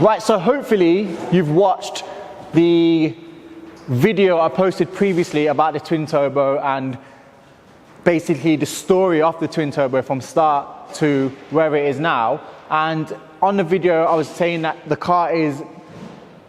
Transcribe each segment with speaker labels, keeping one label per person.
Speaker 1: Right, so hopefully you've watched the video I posted previously about the twin turbo and basically the story of the twin turbo from start to where it is now. And on the video I was saying that the car is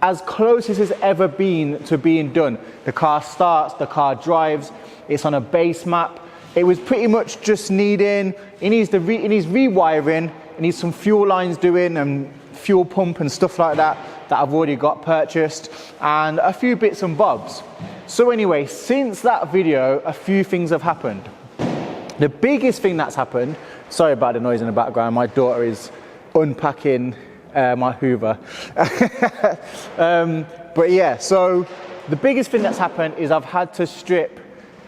Speaker 1: as close as it's ever been to being done. The car starts, the car drives, it's on a base map. It was pretty much just needing, it needs rewiring, it needs some fuel lines doing and fuel pump and stuff like that I've already got purchased, and a few bits and bobs. So anyway, since that video, a few things have happened. The biggest thing that's happened, sorry about the noise in the background, my daughter is unpacking my Hoover. But yeah, so the biggest thing that's happened is I've had to strip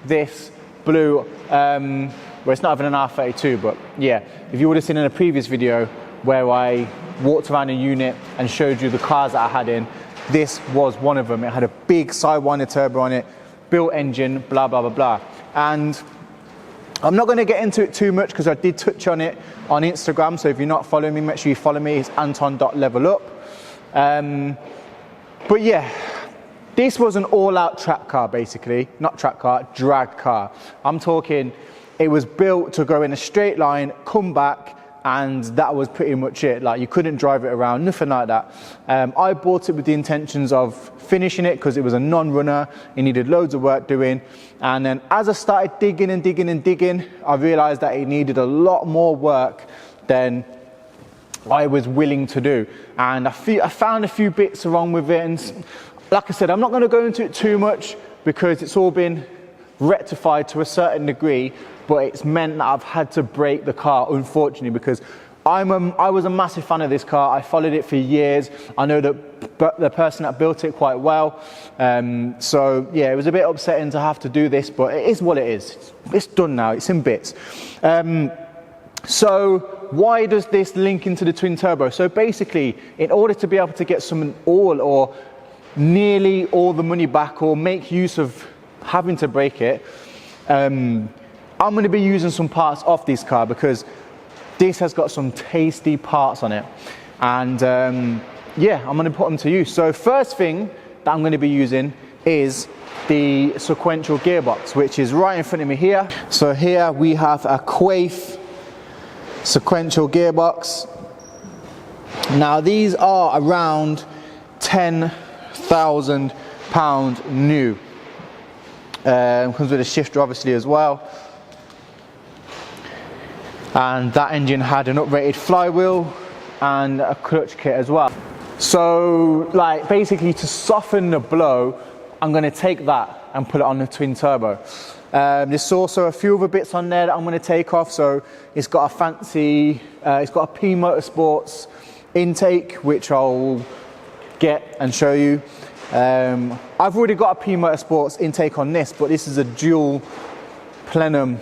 Speaker 1: this blue, well, it's not even an R32, but yeah, if you would have seen in a previous video where I walked around a unit and showed you the cars that I had in, this was one of them. It had a big Sidewinder turbo on it, built engine, blah, blah, blah, blah. And I'm not going to get into it too much because I did touch on it on Instagram. So if you're not following me, make sure you follow me. It's anton.levelup. But yeah, this was an all-out track car, basically. Not track car, drag car. I'm talking, it was built to go in a straight line, come back, and that was pretty much it. Like, you couldn't drive it around, nothing like that. I bought it with the intentions of finishing it because it was a non-runner. It needed loads of work doing. And then as I started digging and digging and digging, I realized that it needed a lot more work than I was willing to do. And I found a few bits wrong with it. And like I said, I'm not going to go into it too much because it's all been rectified to a certain degree, but it's meant that I've had to break the car, unfortunately, because I was a massive fan of this car. I followed it for years. I know the person that built it quite well. So yeah, it was a bit upsetting to have to do this, but it is what it is. It's done now, it's in bits. So why does this link into the twin turbo? So basically, in order to be able to get some all or nearly all the money back or make use of having to break it, I'm going to be using some parts off this car because this has got some tasty parts on it, and yeah, I'm going to put them to use. So first thing that I'm going to be using is the sequential gearbox, which is right in front of me here. So here we have a Quaife sequential gearbox. Now these are around £10,000 new. Comes with a shifter obviously as well, and that engine had an uprated flywheel and a clutch kit as well. So like basically to soften the blow, I'm going to take that and put it on the twin turbo. There's also a few other bits on there that I'm going to take off. So it's got a fancy, it's got a P Motorsports intake, which I'll get and show you. I've already got a P Motorsports intake on this, but this is a dual plenum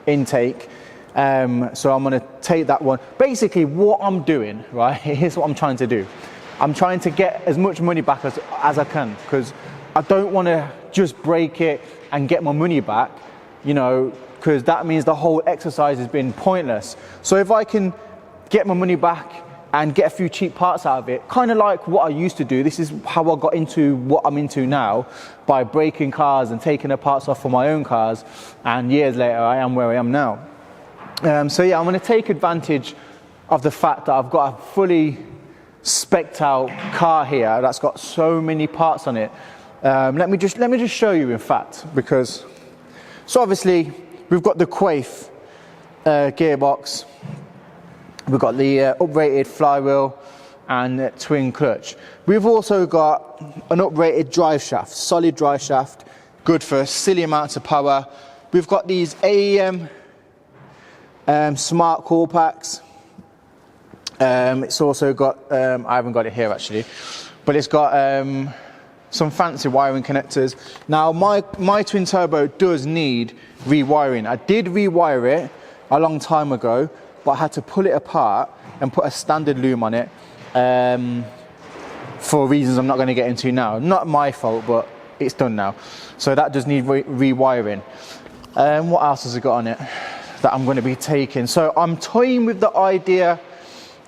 Speaker 1: intake. So I'm going to take that one. Basically what I'm doing, right, here's what I'm trying to do. I'm trying to get as much money back as I can, because I don't want to just break it and get my money back, you know, because that means the whole exercise has been pointless. So if I can get my money back and get a few cheap parts out of it, kind of like what I used to do. This is how I got into what I'm into now, by breaking cars and taking the parts off for my own cars, and years later I am where I am now. So yeah, I'm going to take advantage of the fact that I've got a fully spec'd out car here that's got so many parts on it. Let me just show you, in fact, because so obviously we've got the Quaife gearbox. We've got the uprated flywheel and twin clutch. We've also got an uprated drive shaft, solid drive shaft, good for silly amounts of power. We've got these AEM smart core packs. It's also got, I haven't got it here actually, but it's got some fancy wiring connectors. Now my twin turbo does need rewiring. I did rewire it a long time ago, but I had to pull it apart and put a standard loom on it for reasons I'm not going to get into now. Not my fault, but it's done now. So that does need rewiring. What else has it got on it that I'm going to be taking? So I'm toying with the idea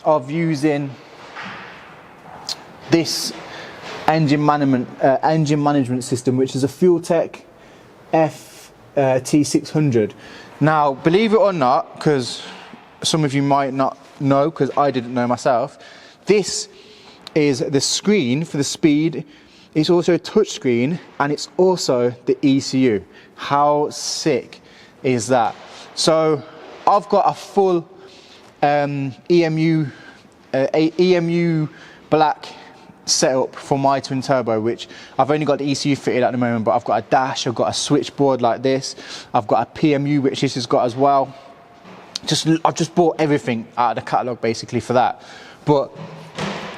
Speaker 1: of using this engine management system, which is a Fueltech T600. Now, believe it or not, because some of you might not know, because I didn't know myself, this is the screen for the speed. It's also a touch screen, and it's also the ECU. How sick is that? So I've got a full EMU black setup for my twin turbo, which I've only got the ECU fitted at the moment, but I've got a dash, I've got a switchboard like this, I've got a PMU which this has got as well. I've just bought everything out of the catalogue basically for that. But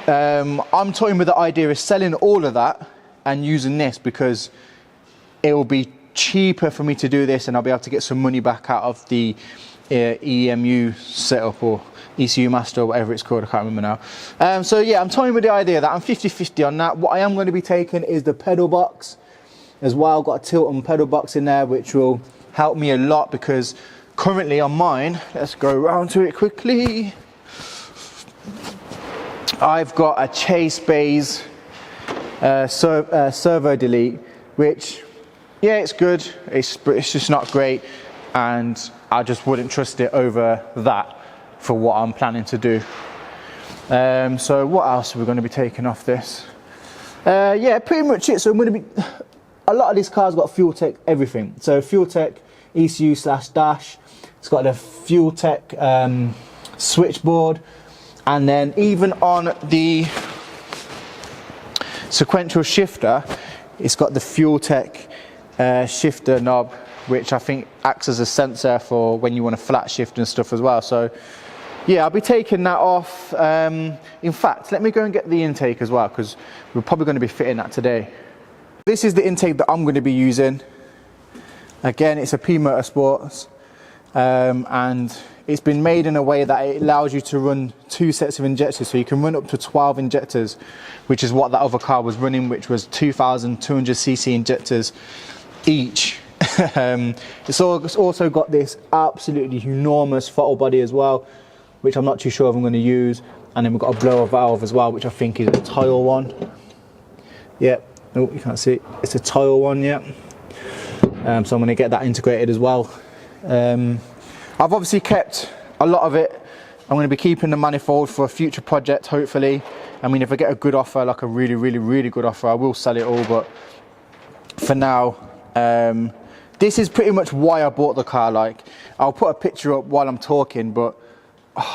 Speaker 1: I'm toying with the idea of selling all of that and using this, because it will be cheaper for me to do this, and I'll be able to get some money back out of the EMU setup, or ECU master, or whatever it's called, I can't remember now. So yeah, I'm toying with the idea that I'm 50-50 on that. What I am going to be taking is the pedal box as well. I've got a tilt and pedal box in there, which will help me a lot, because currently on mine, let's go around to it quickly, I've got a Chase Bays servo delete, which, yeah, it's good, it's just not great, and I just wouldn't trust it over that for what I'm planning to do. So what else are we going to be taking off this? Yeah, pretty much it. So I'm going to be, a lot of this car's got Fueltech everything. So Fueltech ECU/dash, it's got the Fueltech switchboard, and then even on the sequential shifter, it's got the Fueltech shifter knob, which I think acts as a sensor for when you want to flat shift and stuff as well. So yeah, I'll be taking that off. In fact, let me go and get the intake as well, because we're probably going to be fitting that today. This is the intake that I'm going to be using. Again, it's a P Motorsports, and it's been made in a way that it allows you to run 2 sets of injectors, so you can run up to 12 injectors, which is what that other car was running, which was 2,200cc injectors each. It's also got this absolutely enormous throttle body as well, which I'm not too sure if I'm going to use, and then we've got a blower valve as well, which I think is a tile one. Yep. Oh, you can't see, it's a tile one. Yeah. So I'm going to get that integrated as well. I've obviously kept a lot of it. I'm going to be keeping the manifold for a future project, hopefully. I mean, if I get a good offer, like a really good offer, I will sell it all, but for now, this is pretty much why I bought the car. Like, I'll put a picture up while I'm talking, but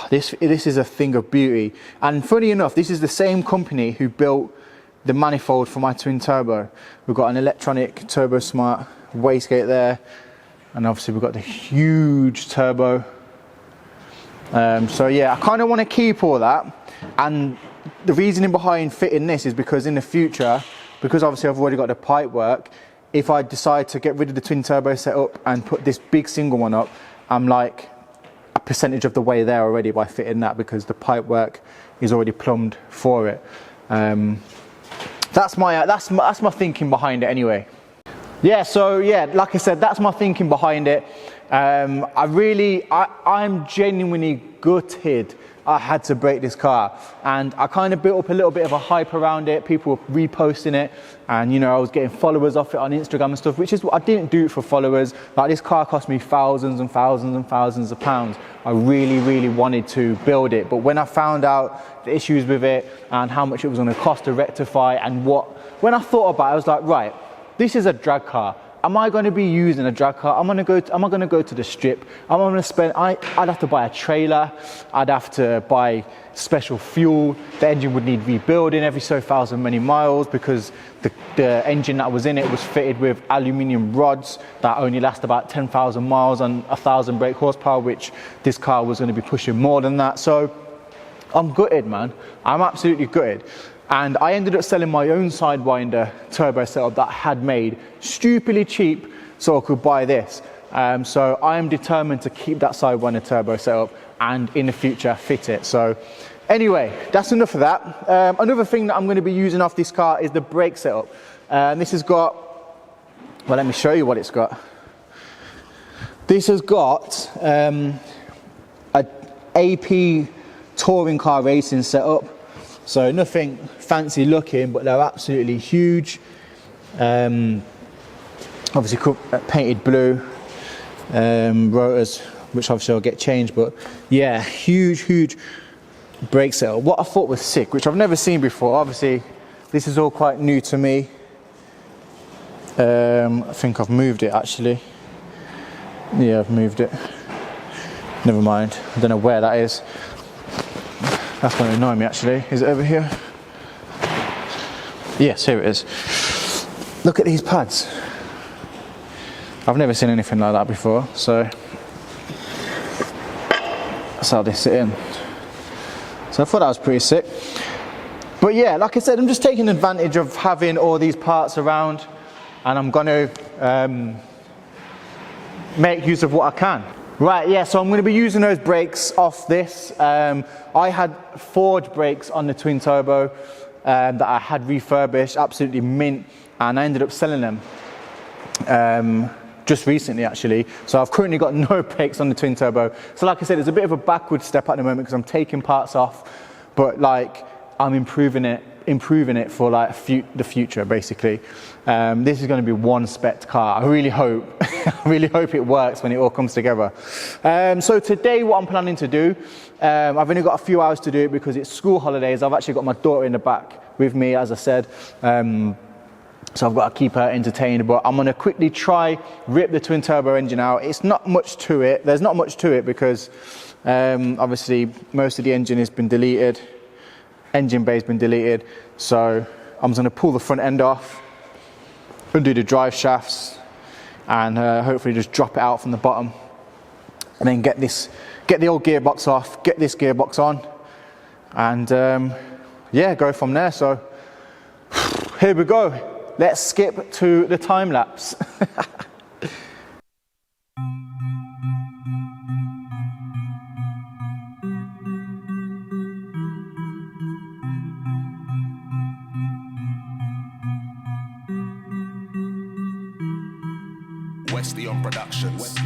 Speaker 1: this is a thing of beauty. And funny enough, this is the same company who built the manifold for my twin turbo. We've got an electronic Turbo Smart wastegate there, and obviously we've got the huge turbo. So yeah, I kind of want to keep all that, and the reasoning behind fitting this is because in the future, because obviously I've already got the pipe work, if I decide to get rid of the twin turbo setup and put this big single one up, I'm like a percentage of the way there already by fitting that, because the pipe work is already plumbed for it. That's my thinking behind it anyway. Yeah, so yeah, like I said, that's my thinking behind it. I'm genuinely gutted I had to break this car, and I kind of built up a little bit of a hype around it. People were reposting it, and you know, I was getting followers off it on Instagram and stuff, which is what I didn't do it for followers. Like, this car cost me thousands and thousands and thousands of pounds. I really wanted to build it, but when I found out the issues with it and how much it was going to cost to rectify, and when I thought about it, I was like, right, this is a drag car. Am I going to be using a drag car? Am I going to go to the strip? Am I going to spend? I'd have to buy a trailer. I'd have to buy special fuel. The engine would need rebuilding every so many miles, because the engine that was in it was fitted with aluminium rods that only last about 10,000 miles on 1,000 brake horsepower, which this car was going to be pushing more than that. So I'm gutted, man. I'm absolutely gutted. And I ended up selling my own Sidewinder turbo setup that I had made stupidly cheap so I could buy this. So I am determined to keep that Sidewinder turbo setup and in the future fit it. So anyway, that's enough of that. Another thing that I'm going to be using off this car is the brake setup. This has got, well, let me show you what it's got. This has got a AP touring car racing setup. So nothing fancy looking, but they're absolutely huge. Obviously painted blue, rotors, which obviously will get changed, but yeah, huge brake set. What I thought was sick, which I've never seen before, obviously this is all quite new to me. I think I've moved it actually. Yeah, I've moved it. Never mind, I don't know where that is. That's going to annoy me actually. Is it over here? Yes, here it is. Look at these pads. I've never seen anything like that before, so that's how they sit in. So I thought that was pretty sick. But yeah, like I said, I'm just taking advantage of having all these parts around, and I'm going to make use of what I can. Right, yeah, so I'm going to be using those brakes off this. I had forged brakes on the twin turbo that I had refurbished, absolutely mint, and I ended up selling them just recently actually. So I've currently got no brakes on the twin turbo. So like I said, it's a bit of a backward step at the moment because I'm taking parts off, but like I'm improving it for like the future basically. This is going to be one spec car. I really hope it works when it all comes together. So today what I'm planning to do, I've only got a few hours to do it because it's school holidays. I've actually got my daughter in the back with me, as I said, so I've got to keep her entertained, but I'm going to quickly try rip the twin turbo engine out. It's not much to it. There's not much to it because obviously most of the engine has been deleted. Engine bay's been deleted, so I'm just going to pull the front end off, undo the drive shafts, and hopefully just drop it out from the bottom, and then get the old gearbox off, get this gearbox on, and yeah, go from there. So here we go. Let's skip to the time lapse.
Speaker 2: Westy on Productions.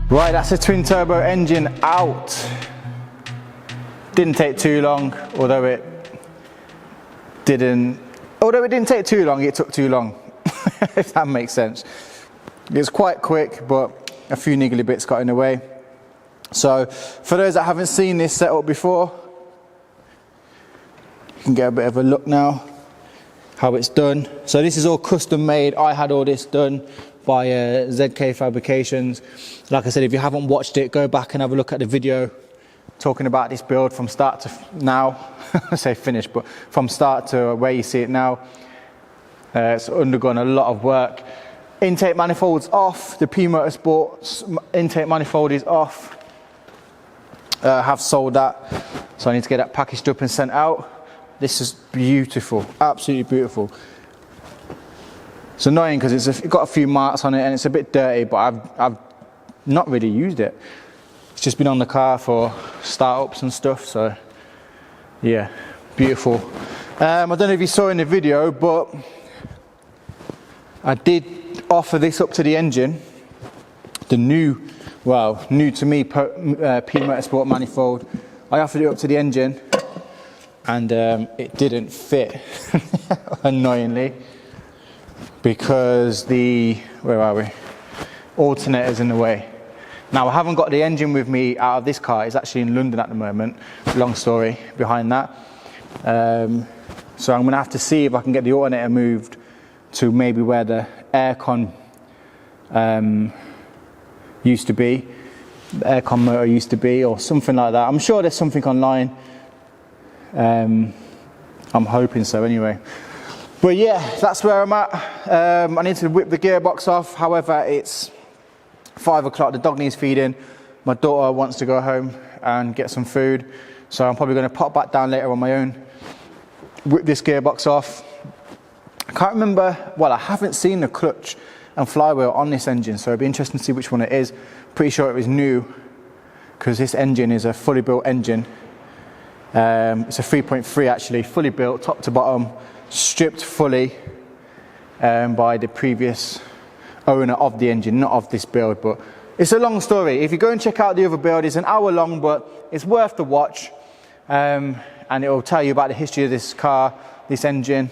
Speaker 1: Right, that's the twin turbo engine out. Didn't take too long, although it didn't take too long, it took too long, if that makes sense. It was quite quick, but a few niggly bits got in the way. So, for those that haven't seen this setup before, can get a bit of a look now how it's done. So this is all custom made. I had all this done by ZK Fabrications. Like I said, if you haven't watched it, go back and have a look at the video talking about this build from start to now. I say finished, but from start to where you see it now. It's undergone a lot of work. Intake manifold's off. The P Motorsports intake manifold is off. I have sold that, so I need to get that packaged up and sent out. This is beautiful, absolutely beautiful. It's annoying because it's got a few marks on it and it's a bit dirty, but I've not really used it. It's just been on the car for startups and stuff, so yeah, beautiful. I don't know if you saw in the video, but I did offer this up to the engine, the new to me P Motorsport manifold. I offered it up to the engine and it didn't fit, annoyingly, because the alternator's in the way. Now I haven't got the engine with me out of this car. It's actually in London at the moment. Long story behind that. So I'm gonna have to see if I can get the alternator moved to maybe where the aircon used to be, the aircon motor used to be, or something like that. I'm sure there's something online. I'm hoping so anyway. But yeah, that's where I'm at. I need to whip the gearbox off. However, it's 5 o'clock, the dog needs feeding. My daughter wants to go home and get some food. So I'm probably gonna pop back down later on my own, whip this gearbox off. I can't remember, well, I haven't seen the clutch and flywheel on this engine, so it'd be interesting to see which one it is. Pretty sure it was new, because this engine is a fully built engine. It's a 3.3 actually, fully built, top to bottom, stripped fully by the previous owner of the engine, not of this build, but it's a long story. If you go and check out the other build, it's an hour long, but it's worth the watch. And it will tell you about the history of this car, this engine.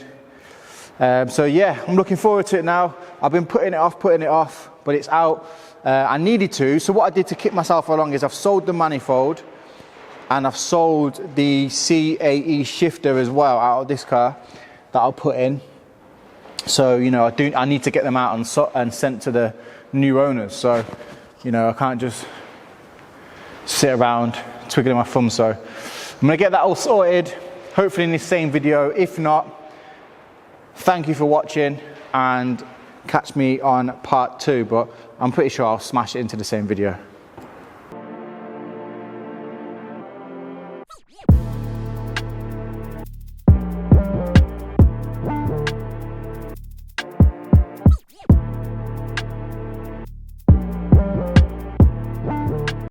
Speaker 1: So yeah, I'm looking forward to it now. I've been putting it off, but it's out. I needed to, so what I did to keep myself along is I've sold the manifold and I've sold the CAE shifter as well out of this car that I'll put in. So, you know, I need to get them out and sent to the new owners. So, you know, I can't just sit around twiddling my thumb. So I'm gonna get that all sorted, hopefully in this same video. If not, thank you for watching and catch me on part 2, but I'm pretty sure I'll smash it into the same video.